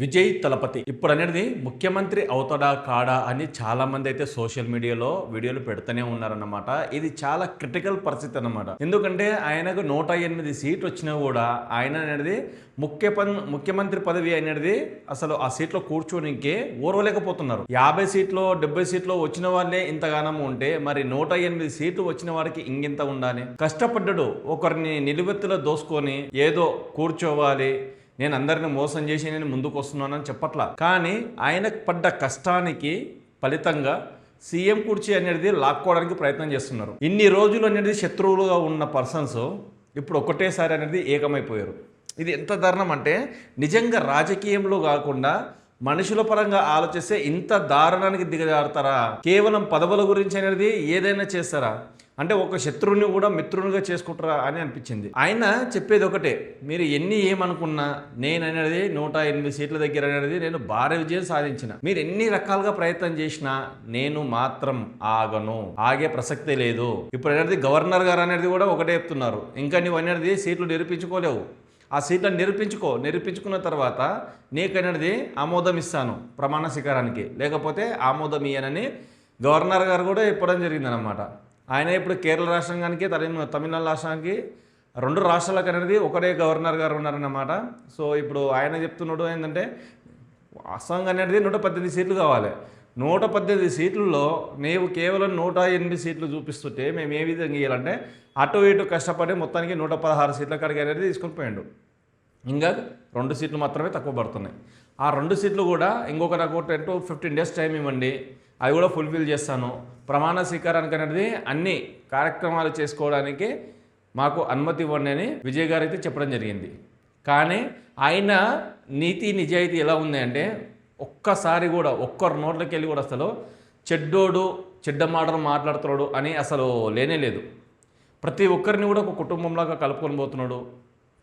విజయ్ తలపతి ఇప్పుడు అనేది ముఖ్యమంత్రి అవుతాడా కాడా అని చాలా మంది అయితే సోషల్ మీడియాలో వీడియోలు పెడుతూనే ఉన్నారన్నమాట. ఇది చాలా క్రిటికల్ పరిస్థితి అన్నమాట. ఎందుకంటే ఆయనకు 108 సీట్లు వచ్చినా కూడా ఆయన అనేది ముఖ్యమంత్రి పదవి అనేది అసలు ఆ సీట్లో కూర్చోనికే ఓర్వలేకపోతున్నారు. 50 సీట్లు 70 సీట్లు వచ్చిన వాళ్ళే ఇంతగానం ఉంటే మరి 108 సీట్లు వచ్చిన వారికి ఇంకెంత ఉండాలి? కష్టపడ్డాడు, ఒకరిని నిలువెత్తులో దోసుకొని ఏదో కూర్చోవాలి, నేను అందరిని మోసం చేసి నేను ముందుకు వస్తున్నానని చెప్పట్లా. కానీ ఆయనకు పడ్డ కష్టానికి ఫలితంగా సీఎం కుర్చీ అనేది లాక్కోవడానికి ప్రయత్నం చేస్తున్నారు. ఇన్ని రోజులు అనేది శత్రువులుగా ఉన్న పర్సన్స్ ఇప్పుడు ఒకటేసారి అనేది ఏకమైపోయారు. ఇది ఎంత దారుణం అంటే నిజంగా రాజకీయంలో కాకుండా మనుషుల పరంగా ఆలోచిస్తే ఇంత దారుణానికి దిగజారుతారా? కేవలం పదవుల గురించి అనేది ఏదైనా చేస్తారా? అంటే ఒక శత్రువుని కూడా మిత్రునిగా చేసుకుంటారా అని అనిపించింది. ఆయన చెప్పేది ఒకటే, మీరు ఏమనుకున్నా నేను అనేది 108 సీట్ల దగ్గర అనేది నేను భారీ విజయం సాధించిన. మీరు ఎన్ని రకాలుగా ప్రయత్నం చేసినా నేను మాత్రం ఆగను, ఆగే ప్రసక్తే లేదు. ఇప్పుడు అనేది గవర్నర్ గారు అనేది కూడా ఒకటే చెప్తున్నారు, ఇంకా నువ్వు అనేది సీట్లు నిరూపించుకోలేవు, ఆ సీట్లను నిరూపించుకున్న తర్వాత నీకనేది ఆమోదం ఇస్తాను ప్రమాణ స్వీకారానికి, లేకపోతే ఆమోదం ఇయ్యనని గవర్నర్ గారు కూడా చెప్పడం జరిగిందనమాట. ఆయన ఇప్పుడు కేరళ రాష్ట్రానికి తమిళనాడు రాష్ట్రానికి 2 రాష్ట్రాలకు అనేది ఒకటే గవర్నర్ గారు ఉన్నారన్నమాట. సో ఇప్పుడు ఆయన చెప్తున్నాడు ఏంటంటే అస్సాం అనేది 118 సీట్లు కావాలి. 118 సీట్లలో నీవు కేవలం 108 సీట్లు చూపిస్తుంటే మేము ఏ విధంగా ఇవ్వాలంటే అటు ఇటు కష్టపడి మొత్తానికి 116 సీట్ల కాడికి అనేది తీసుకొని పోయాడు. ఇంకా 2 సీట్లు మాత్రమే తక్కువ పడుతున్నాయి. ఆ 2 సీట్లు కూడా ఇంకొక నాకు 10 to 15 డేస్ టైం ఇవ్వండి, అది కూడా ఫుల్ఫిల్ చేస్తాను, ప్రమాణ స్వీకారానికి అనేది అన్ని కార్యక్రమాలు చేసుకోవడానికి మాకు అనుమతి ఇవ్వండి అని విజయ్ గారు అయితే చెప్పడం జరిగింది. కానీ ఆయన నీతి నిజాయితీ ఎలా ఉంది అంటే ఒక్కసారి కూడా ఒక్కరు నోట్లోకి వెళ్ళి కూడా అసలు చెడ్డోడు చెడ్డ మాటలు మాట్లాడుతున్నాడు అని అసలు లేనే లేదు. ప్రతి ఒక్కరిని కూడా ఒక కుటుంబంలాగా కలుపుకొని పోతున్నాడు.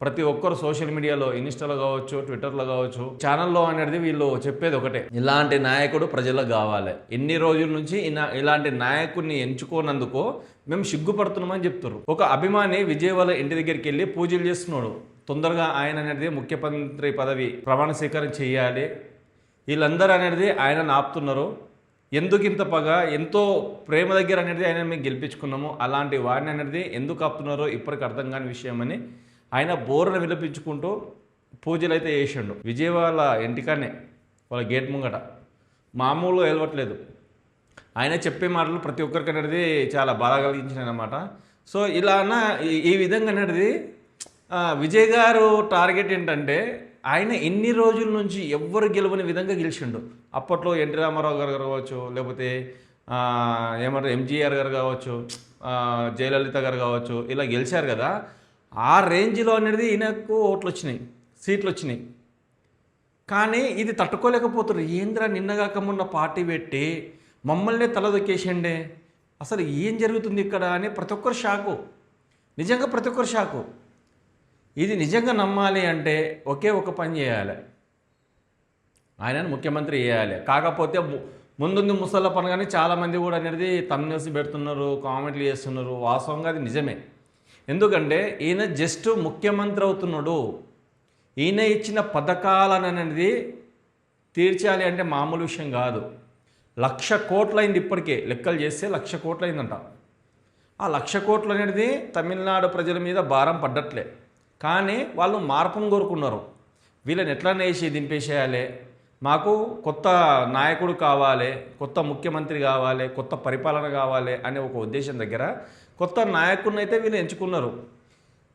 ప్రతి ఒక్కరు సోషల్ మీడియాలో ఇన్స్టాలో కావచ్చు, ట్విట్టర్లో కావచ్చు, ఛానల్లో అనేది వీళ్ళు చెప్పేది ఒకటే, ఇలాంటి నాయకుడు ప్రజలకు కావాలి. ఎన్ని రోజుల నుంచి ఇలాంటి నాయకుడిని ఎంచుకోనందుకు మేము సిగ్గుపడుతున్నామని చెప్తారు. ఒక అభిమాని విజయ్ వాళ్ళ ఇంటి దగ్గరికి వెళ్ళి పూజలు చేస్తున్నాడు. తొందరగా ఆయన అనేది ముఖ్యమంత్రి పదవి ప్రమాణ స్వీకారం చేయాలి, వీళ్ళందరూ అనేది ఆయనను ఆపుతున్నారు. ఎందుకు ఇంత పగ, ఎంతో ప్రేమ దగ్గర అనేది ఆయన మేము గెలిపించుకున్నాము, అలాంటి వాడిని అనేది ఎందుకు ఆపుతున్నారో ఇప్పటికి అర్థం కాని విషయం అని ఆయన బోర్ను విలపించుకుంటూ పూజలు అయితే చేసిండు. విజయవాడ ఇంటికానే వాళ్ళ గేట్ ముంగట మామూలుగా వెళ్ళవట్లేదు. ఆయన చెప్పే మాటలు ప్రతి ఒక్కరికి అనేది చాలా బాధ కలిగించినాయి అన్నమాట. సో ఇలా ఈ విధంగా అనేది విజయ్ గారు టార్గెట్ ఏంటంటే ఆయన ఎన్ని రోజుల నుంచి ఎవ్వరు గెలవని విధంగా గెలిచిండు. అప్పట్లో ఎన్టీ రామారావు గారు కావచ్చు, లేకపోతే ఏమంటారు ఎంజీఆర్ గారు కావచ్చు, జయలలిత గారు కావచ్చు, ఇలా గెలిచారు కదా. ఆ రేంజ్లో అనేది ఈయనకు ఓట్లు వచ్చినాయి, సీట్లు వచ్చినాయి. కానీ ఇది తట్టుకోలేకపోతున్నారు. ఏంద్రా నిన్నగాక మొన్న పార్టీ పెట్టి మమ్మల్ని తలదొక్కేసిండే, అసలు ఏం జరుగుతుంది ఇక్కడ అని ప్రతి ఒక్కరు షాకు, నిజంగా ప్రతి ఒక్కరు షాకు. ఇది నిజంగా నమ్మాలి అంటే ఒకే ఒక పని చేయాలి, ఆయనను ముఖ్యమంత్రి చేయాలి. కాకపోతే ముందుంది ముసళ్ళ పని కానీ చాలామంది కూడా అనేది తమ్నేసి పెడుతున్నారు, కామెంట్లు చేస్తున్నారు. వాస్తవంగా అది నిజమే. ఎందుకంటే ఈయన జస్ట్ ముఖ్యమంత్రి అవుతున్నాడు, ఈయన ఇచ్చిన పథకాలను అనేది తీర్చాలి అంటే మామూలు విషయం కాదు. 1,00,000 కోట్లు అయింది ఇప్పటికే, లెక్కలు చేస్తే 1,00,000 కోట్లు అయిందంట. ఆ 1,00,000 కోట్లు అనేది తమిళనాడు ప్రజల మీద భారం పడ్డట్లే, కానీ వాళ్ళు మార్పును కోరుకున్నారు. వీళ్ళని ఎట్లా వేసి దింపేసేయాలి, మాకు కొత్త నాయకుడు కావాలి, కొత్త ముఖ్యమంత్రి కావాలి, కొత్త పరిపాలన కావాలి అనే ఒక ఉద్దేశం దగ్గర కొత్త నాయకుడిని అయితే వీళ్ళు ఎంచుకున్నారు.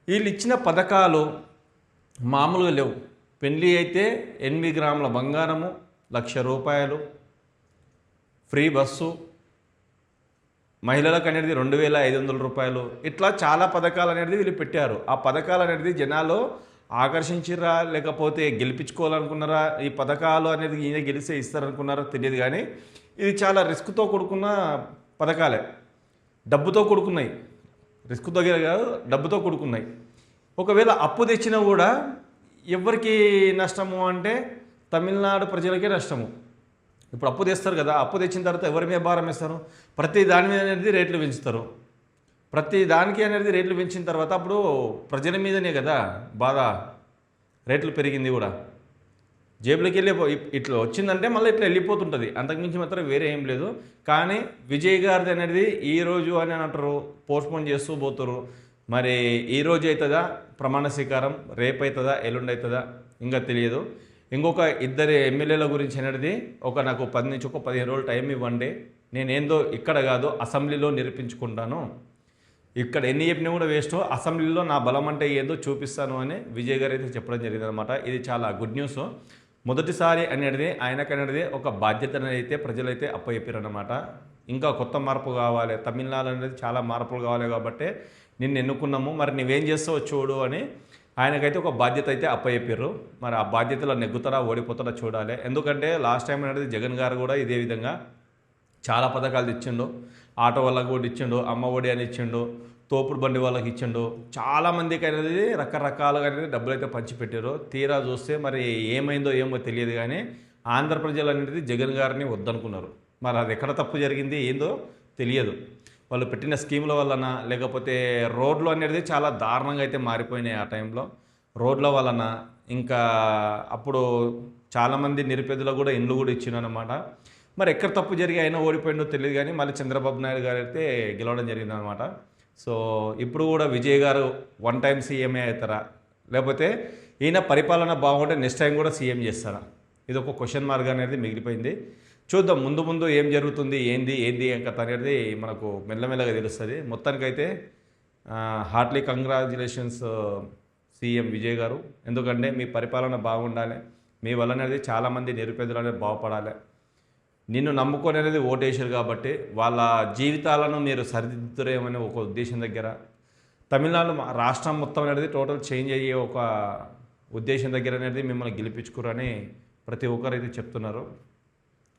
వీళ్ళు ఇచ్చిన పథకాలు మామూలుగా లేవు. పెళ్లి అయితే 8 గ్రాముల బంగారము, 1,00,000 రూపాయలు, ఫ్రీ బస్సు, మహిళలకు అనేది 2,500 రూపాయలు, ఇట్లా చాలా పథకాలు అనేది వీళ్ళు పెట్టారు. ఆ పథకాలు అనేది జనాలు ఆకర్షించిరా లేకపోతే గెలిపించుకోవాలనుకున్నారా, ఈ పథకాలు అనేది ఈయన గెలిస్తే ఇస్తారనుకున్నారా తెలియదు. కానీ ఇది చాలా రిస్క్తో కూడుకున్న పథకాలే, డబ్బుతో కూడుకున్నాయి. రిస్క్ దగ్గర కాదు, డబ్బుతో కూడుకున్నాయి. ఒకవేళ అప్పు తెచ్చినా కూడా ఎవరికి నష్టము అంటే తమిళనాడు ప్రజలకే నష్టము. ఇప్పుడు అప్పు తెస్తారు కదా, అప్పు తెచ్చిన తర్వాత ఎవరి మీద భారం వేస్తారు? ప్రతి దాని మీద అనేది రేట్లు పెంచుతారు. ప్రతి దానికి అనేది రేట్లు పెంచిన తర్వాత అప్పుడు ప్రజల మీదనే కదా బాధ, రేట్లు పెరిగింది కూడా. జేబులోకి వెళ్ళి ఇట్లా వచ్చిందంటే మళ్ళీ ఇట్లా వెళ్ళిపోతుంటుంది, అంతకుమించి మాత్రం వేరే ఏం లేదు. కానీ విజయ్ గారిది అనేది ఈరోజు అని అంటారు, పోస్ట్పోన్ చేస్తూ పోతారు. మరి ఈరోజు అవుతుందా ప్రమాణ స్వీకారం, రేపు అవుతుందా, ఎల్లుండి అవుతుందా ఇంకా తెలియదు. ఇంకొక ఇద్దరు ఎమ్మెల్యేల గురించి అనేది నాకు 10 నుంచి 15 రోజులు టైం ఇవ్వండి, నేనేందో ఇక్కడ కాదు అసెంబ్లీలో నిరూపించుకుంటాను, ఇక్కడ ఎన్ని చెప్పినా కూడా వేస్ట్, అసెంబ్లీలో నా బలం అంటే ఏదో చూపిస్తాను అని విజయ్ గారు అయితే చెప్పడం జరిగింది అనమాట. ఇది చాలా గుడ్ న్యూస్. మొదటిసారి అనేది ఆయనకనేది ఒక బాధ్యతను అయితే ప్రజలైతే అప్పచెప్పారనమాట. ఇంకా కొత్త మార్పు కావాలి, తమిళనాడు అనేది చాలా మార్పులు కావాలి కాబట్టి నిన్ను ఎన్నుకున్నాము, మరి నువ్వేం చేస్తావో చూడు అని ఆయనకైతే ఒక బాధ్యత అయితే అప్పచెప్పారు. మరి ఆ బాధ్యతలో నెగ్గుతారా ఓడిపోతారా చూడాలి. ఎందుకంటే లాస్ట్ టైం అనేది జగన్ గారు కూడా ఇదే విధంగా చాలా పథకాలు ఇచ్చిండు, ఆటో వాళ్ళకు కూడా ఇచ్చిండు, అమ్మ ఒడి అని ఇచ్చిండు, తోపుడు బండి వాళ్ళకి ఇచ్చిండు, చాలామందికి అనేది రకరకాలుగా అనేది డబ్బులు అయితే పంచిపెట్టారు. తీరా చూస్తే మరి ఏమైందో ఏమో తెలియదు, కానీ ఆంధ్ర ప్రజలు అనేది జగన్ గారిని వద్దనుకున్నారు. మరి అది ఎక్కడ తప్పు జరిగింది ఏందో తెలియదు. వాళ్ళు పెట్టిన స్కీముల వలన, లేకపోతే రోడ్లు అనేది చాలా దారుణంగా అయితే మారిపోయినాయి ఆ టైంలో. రోడ్ల వలన ఇంకా అప్పుడు చాలామంది నిరుపేదలకు కూడా ఇండ్లు కూడా ఇచ్చినమాట. మరి ఎక్కడ తప్పు జరిగి అయినా ఓడిపోయిందో తెలియదు, కానీ మళ్ళీ చంద్రబాబు నాయుడు గారు అయితే గెలవడం జరిగిందనమాట. సో ఇప్పుడు కూడా విజయ్ గారు 1 టైం సీఎంఏ అవుతారా, లేకపోతే ఈయన పరిపాలన బాగుంటే నెక్స్ట్ టైం కూడా సీఎం చేస్తారా, ఇది ఒక క్వశ్చన్ మార్క్ అనేది మిగిలిపోయింది. చూద్దాం ముందు ముందు ఏం జరుగుతుంది, ఏంది ఏం కథ అనేది మనకు మెల్లమెల్లగా తెలుస్తుంది. మొత్తానికైతే హార్ట్లీ కంగ్రాచులేషన్స్ సీఎం విజయ్ గారు. ఎందుకంటే మీ పరిపాలన బాగుండాలి, మీ వల్ల అనేది చాలామంది నిరుపేదలు అనేది బాగుపడాలి. నిన్ను నమ్ముకొని అనేది ఓటేశారు కాబట్టి వాళ్ళ జీవితాలను మీరు సరిదిద్దురేమనే ఒక ఉద్దేశం దగ్గర, తమిళనాడు రాష్ట్రం మొత్తం అనేది టోటల్ చేంజ్ అయ్యే ఒక ఉద్దేశం దగ్గర అనేది మిమ్మల్ని గెలిపించుకోరని ప్రతి ఒక్కరైతే చెప్తున్నారు.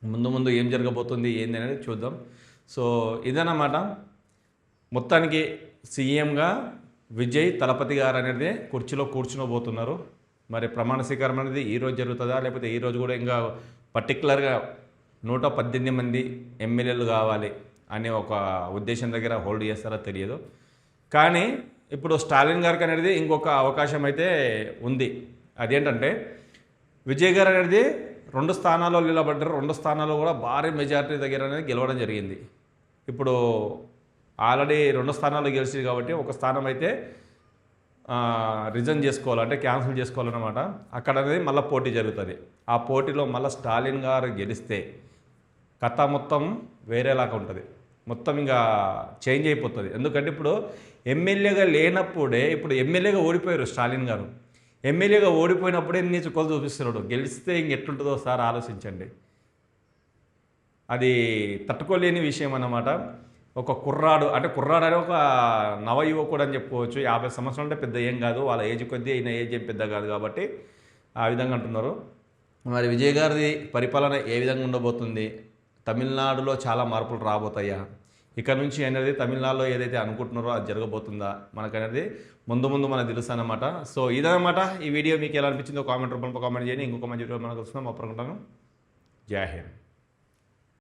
ముందు ముందు ఏం జరగబోతుంది ఏంది అనేది చూద్దాం. సో ఇదన్నమాట. మొత్తానికి సీఎంగా విజయ్ తలపతి గారు అనేది కుర్చీలో కూర్చునబోతున్నారు. మరి ప్రమాణ స్వీకారం అనేది ఈరోజు జరుగుతుందా, లేకపోతే ఈరోజు కూడా ఇంకా పర్టికులర్గా 118 మంది ఎమ్మెల్యేలు కావాలి అనే ఒక ఉద్దేశం దగ్గర హోల్డ్ చేస్తారో తెలియదు. కానీ ఇప్పుడు స్టాలిన్ గారికి అనేది ఇంకొక అవకాశం అయితే ఉంది. అదేంటంటే విజయ్ గారు అనేది 2 స్థానాల్లో నిలబడ్డారు, 2 స్థానాల్లో కూడా భారీ మెజారిటీ దగ్గర అనేది గెలవడం జరిగింది. ఇప్పుడు ఆల్రెడీ 2 స్థానాల్లో గెలిచింది కాబట్టి ఒక స్థానం అయితే రిజైన్ చేసుకోవాలి, అంటే క్యాన్సిల్ చేసుకోవాలన్నమాట. అక్కడ అనేది మళ్ళీ పోటీ జరుగుతుంది. ఆ పోటీలో మళ్ళీ స్టాలిన్ గారు గెలిస్తే కథ మొత్తం వేరేలాగా ఉంటుంది, మొత్తం ఇంకా చేంజ్ అయిపోతుంది. ఎందుకంటే ఇప్పుడు ఎమ్మెల్యేగా లేనప్పుడే, ఇప్పుడు ఎమ్మెల్యేగా ఓడిపోయారు స్టాలిన్ గారు, ఎమ్మెల్యేగా ఓడిపోయినప్పుడే నీ చుక్కలు చూపిస్తున్నాడు. గెలిస్తే ఇంకెట్లుంటుందో సార్ ఆలోచించండి. అది తట్టుకోలేని విషయం అన్నమాట. ఒక కుర్రాడు అంటే ఒక నవ యువకుడు అని చెప్పుకోవచ్చు. 50 సంవత్సరాలు అంటే పెద్ద ఏం కాదు, వాళ్ళ ఏజ్ కొద్దీ ఈయన ఏజ్ ఏం పెద్ద కాదు కాబట్టి ఆ విధంగా అంటున్నారు. మరి విజయ్ గారిది పరిపాలన ఏ విధంగా ఉండబోతుంది, తమిళనాడులో చాలా మార్పులు రాబోతాయా, ఇక నుంచి అనేది తమిళనాడులో ఏదైతే అనుకుంటున్నారో అది జరగబోతుందా మనకనేది ముందు మనకు తెలుసు అన్నమాట. సో ఇదన్నమాట ఈ వీడియో. మీకు ఎలా అనిపించిందో కామెంట్ రూపంలో కామెంట్ చేయండి. ఇంకొక మంచి వీడియో మనకు వస్తున్నాం. అప్పుడుకుంటాను. జై హింద్.